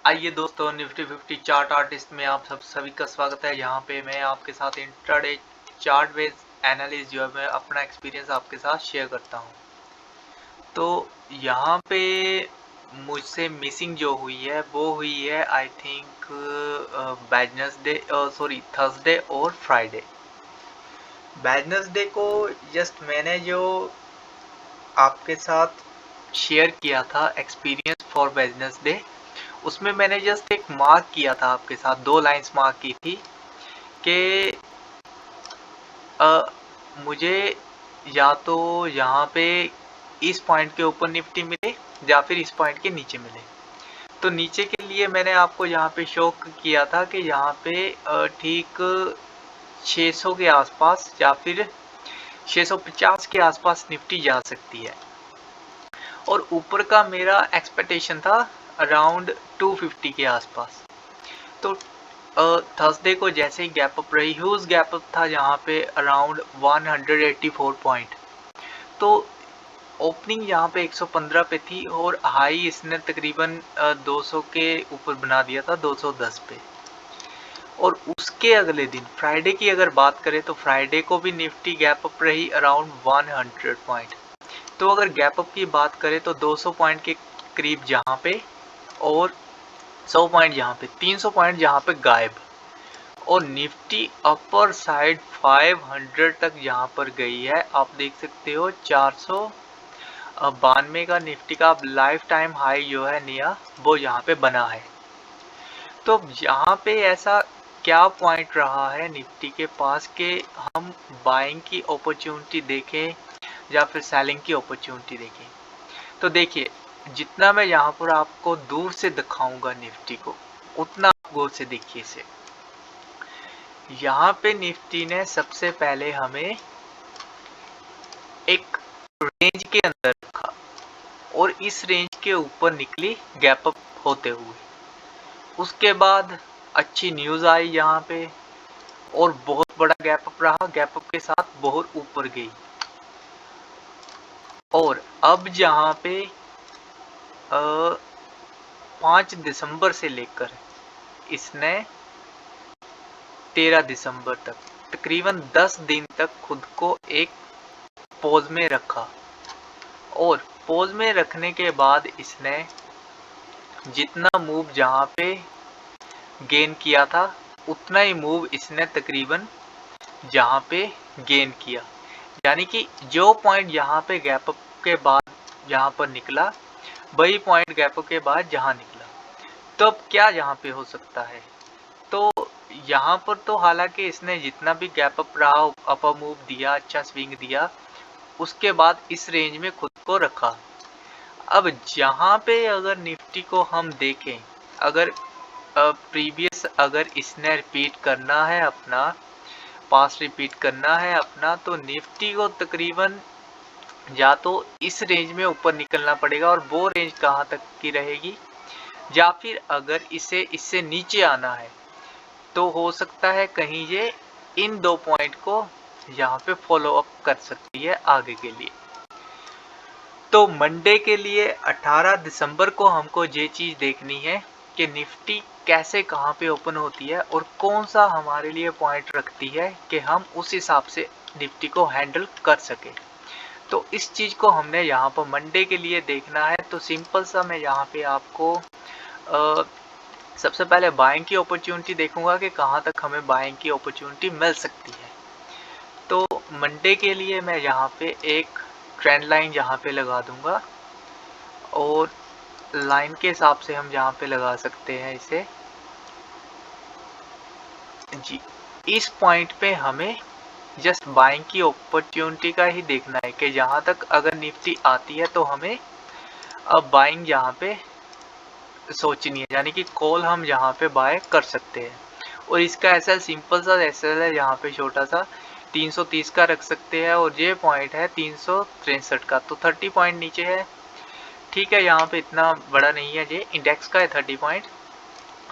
आइए दोस्तों, Nifty 50 chart artist में आप सभी का स्वागत है। यहाँ पे मैं आपके साथ इंट्राडे चार्ट बेस्ड एनालिसिस जो है मैं अपना एक्सपीरियंस आपके साथ शेयर करता हूँ। तो यहाँ पे मुझसे मिसिंग जो हुई है वो हुई है आई थिंक थर्सडे और फ्राइडे। वेडनेसडे को जस्ट मैंने जो आपके साथ शेयर किया था एक्सपीरियंस फॉर वेडनेसडे, उसमें मैंने जस्ट एक मार्क किया था आपके साथ, 2 लाइंस मार्क की थी कि मुझे या तो यहाँ पे इस पॉइंट के ऊपर निफ्टी मिले या फिर इस पॉइंट के नीचे मिले। तो नीचे के लिए मैंने आपको यहाँ पे शो किया था कि यहाँ पे ठीक 600 के आसपास या फिर 650 के आसपास निफ्टी जा सकती है, और ऊपर का मेरा एक्सपेक्टेशन था अराउंड 250 के आसपास। तो थर्सडे को जैसे ही गैप अप रही, ह्यूज गैप अप था यहाँ पे अराउंड 184 पॉइंट। तो ओपनिंग यहाँ पे 115 पे थी और हाई इसने तकरीबन 200 के ऊपर बना दिया था, 210 पे। और उसके अगले दिन फ्राइडे की अगर बात करें तो फ्राइडे को भी निफ्टी गैप अप रही अराउंड 100 पॉइंट। तो अगर गैप अप की बात करें तो 200 पॉइंट के करीब जहाँ पे, और 100 पॉइंट यहाँ पे, 300 पॉइंट जहाँ पे गायब। और निफ्टी अपर साइड 500 तक यहाँ पर गई है। आप देख सकते हो 492 का निफ्टी का लाइफ टाइम हाई जो है नया, वो यहाँ पे बना है। तो यहाँ पे ऐसा क्या पॉइंट रहा है निफ्टी के पास कि हम बाइंग की अपॉर्चुनिटी देखें या फिर सेलिंग की अपॉर्चुनिटी देखें? तो देखिए, जितना मैं यहाँ पर आपको दूर से दिखाऊंगा निफ्टी को, उतना आप गौर से देखिए इसे। यहाँ पे निफ्टी ने सबसे पहले हमें एक रेंज के अंदर रखा और इस रेंज के ऊपर निकली गैप अप होते हुए। उसके बाद अच्छी न्यूज आई यहाँ पे और बहुत बड़ा गैप अप रहा, गैप अप के साथ बहुत ऊपर गई। और अब जहाँ पे 5 दिसंबर से लेकर इसने 13 दिसंबर तक तकरीबन 10 दिन तक खुद को एक पोज में रखा, और पोज में रखने के बाद इसने जितना मूव जहाँ पे गेन किया था उतना ही मूव इसने तकरीबन जहाँ पे गेन किया। यानी कि जो पॉइंट यहाँ पे गैप अप के बाद यहाँ पर निकला, वही पॉइंट गैप अप के बाद जहाँ निकला। तो अब क्या यहाँ पे हो सकता है? तो यहाँ पर तो हालांकि इसने जितना भी गैप अप रहा, अपर मूव दिया, अच्छा स्विंग दिया, उसके बाद इस रेंज में खुद को रखा। अब जहाँ पे अगर निफ्टी को हम देखें, अगर प्रीवियस अगर इसने रिपीट करना है अपना, पास रिपीट करना है अपना, तो निफ्टी को तकरीबन या तो इस रेंज में ऊपर निकलना पड़ेगा, और वो रेंज कहाँ तक की रहेगी, या फिर अगर इसे इससे नीचे आना है तो हो सकता है कहीं ये इन 2 पॉइंट को यहाँ पे फॉलो अप कर सकती है आगे के लिए। तो मंडे के लिए 18 दिसंबर को हमको ये चीज़ देखनी है कि निफ्टी कैसे कहाँ पे ओपन होती है और कौन सा हमारे लिए पॉइंट रखती है कि हम उस हिसाब से निफ्टी को हैंडल कर सके। तो इस चीज़ को हमने यहाँ पर मंडे के लिए देखना है। तो सिंपल सा मैं यहाँ पे आपको सबसे पहले बाइंग की अपॉर्चुनिटी देखूंगा कि कहाँ तक हमें बाइंग की अपॉर्चुनिटी मिल सकती है। तो मंडे के लिए मैं यहाँ पे एक ट्रेंड लाइन यहाँ पे लगा दूंगा, और लाइन के हिसाब से हम यहाँ पे लगा सकते हैं इसे जी। इस पॉइंट पे हमें जस्ट बाइंग की अपॉर्चुनिटी का ही देखना है कि जहाँ तक अगर निफ्टी आती है तो हमें अब बाइंग यहाँ पे सोचनी है, यानी कि कॉल हम यहाँ पे बाय कर सकते हैं। और इसका एसएल सिंपल सा एसएल है, यहाँ पे छोटा सा 330 का रख सकते हैं, और ये पॉइंट है 363 का, तो 30 पॉइंट नीचे है। ठीक है, यहाँ पे इतना बड़ा नहीं है, ये इंडेक्स का है 30 पॉइंट,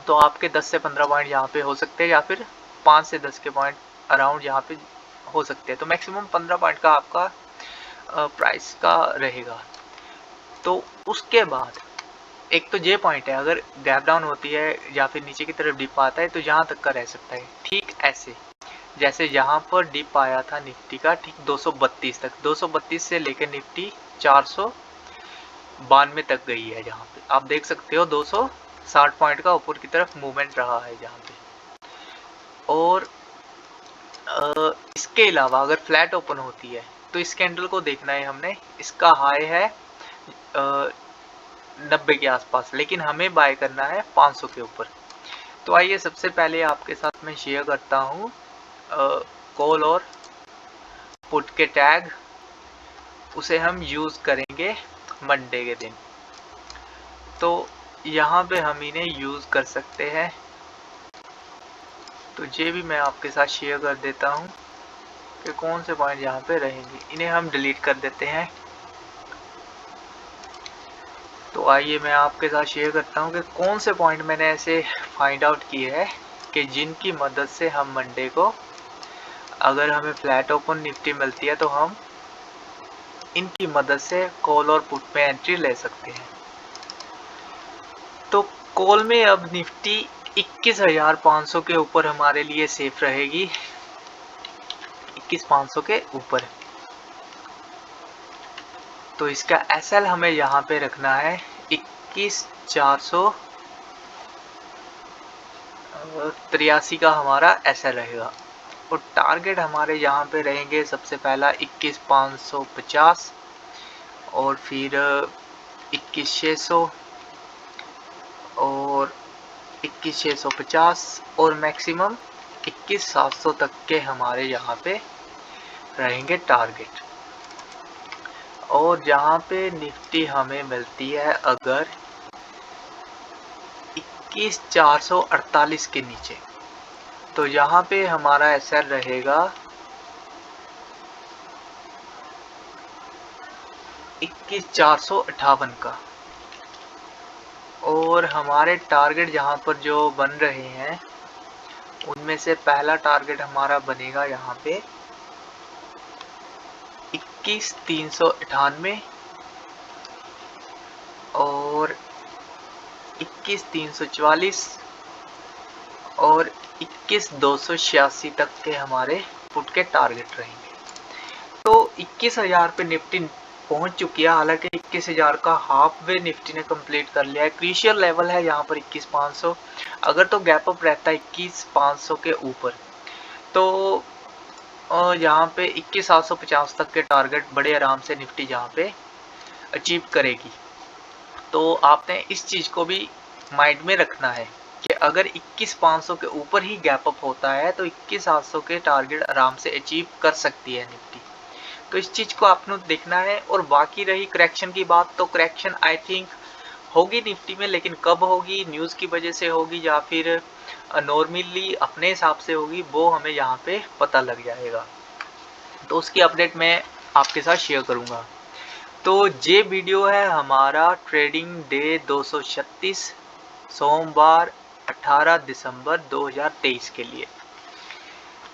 तो आपके 10 से 15 पॉइंट यहाँ पे हो सकते हैं, या फिर 5 से 10 के पॉइंट अराउंड यहाँ पे हो सकते हैं। तो मैक्सिमम 15 पॉइंट का आपका प्राइस का रहेगा। तो उसके बाद एक तो ये पॉइंट है, अगर गैप डाउन होती है या फिर नीचे की तरफ डिप आता है तो यहाँ तक का रह सकता है। ठीक ऐसे जैसे यहाँ पर डिप आया था निफ्टी का, ठीक 232 तक, 232 से लेकर निफ्टी 492 तक गई है। जहाँ पे आप देख सकते हो 260 पॉइंट का ऊपर की तरफ मूवमेंट रहा है जहाँ पे। और इसके अलावा अगर फ्लैट ओपन होती है तो इस कैंडल को देखना है हमने, इसका हाई है 90 के आसपास, लेकिन हमें बाय करना है 500 के ऊपर। तो आइए सबसे पहले आपके साथ मैं शेयर करता हूँ कॉल और पुट के टैग, उसे हम यूज़ करेंगे मंडे के दिन। तो यहाँ पे हम इन्हें यूज़ कर सकते हैं। तो ये भी मैं आपके साथ शेयर कर देता हूँ कि कौन से पॉइंट यहाँ पे रहेंगे। इन्हें हम डिलीट कर देते हैं। तो आइए मैं आपके साथ शेयर करता हूँ कि कौन से पॉइंट मैंने ऐसे फाइंड आउट किए हैं कि जिनकी मदद से हम मंडे को, अगर हमें फ्लैट ओपन निफ्टी मिलती है तो हम इनकी मदद से कॉल और पुट में एंट्री ले सकते हैं। तो कॉल में अब निफ्टी 21,500 के ऊपर हमारे लिए सेफ रहेगी, 21,500 के ऊपर। तो इसका एसएल हमें यहाँ पे रखना है 21,483 का हमारा एसएल रहेगा। और टारगेट हमारे यहाँ पे रहेंगे सबसे पहला 21,550 और फिर 21,600 और 21,650 और मैक्सिमम 21,700 तक के हमारे यहाँ पे रहेंगे टारगेट। और यहाँ पे निफ्टी हमें मिलती है अगर 21,448 के नीचे, तो यहाँ पे हमारा एसएल रहेगा 21,458 का। और हमारे टारगेट जहाँ पर जो बन रहे हैं उनमें से पहला टारगेट हमारा बनेगा यहाँ पे 21,398 और 21,344 और 21,286 तक के हमारे पुट के टारगेट रहेंगे। तो 21,000 पे निफ्टी पहुंच चुकी है, हालांकि 21,000 का हाफ वे निफ्टी ने कंप्लीट कर लिया है। क्रूशियल लेवल है यहाँ पर 21,500। अगर तो गैप अप रहता है 21,500 के ऊपर तो यहाँ पे 21,750 तक के टारगेट बड़े आराम से निफ्टी यहाँ पे अचीव करेगी। तो आपने इस चीज़ को भी माइंड में रखना है कि अगर 21,500 के ऊपर ही गैप अप होता है तो 21,700 के टारगेट आराम से अचीव कर सकती है निफ्टी। तो इस चीज़ को आपने देखना है। और बाकी रही करेक्शन की बात, तो करेक्शन आई थिंक होगी निफ्टी में, लेकिन कब होगी, न्यूज़ की वजह से होगी या फिर नॉर्मली अपने हिसाब से होगी, वो हमें यहाँ पे पता लग जाएगा। तो उसकी अपडेट मैं आपके साथ शेयर करूँगा। तो ये वीडियो है हमारा ट्रेडिंग डे 236 सोमवार 18 दिसंबर 2023 के लिए।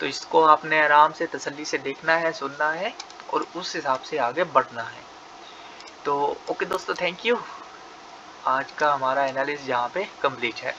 तो इसको आपने आराम से तसल्ली से देखना है, सुनना है और उस हिसाब से आगे बढ़ना है। तो ओके दोस्तों, थैंक यू। आज का हमारा एनालिसिस यहाँ पे कंप्लीट है।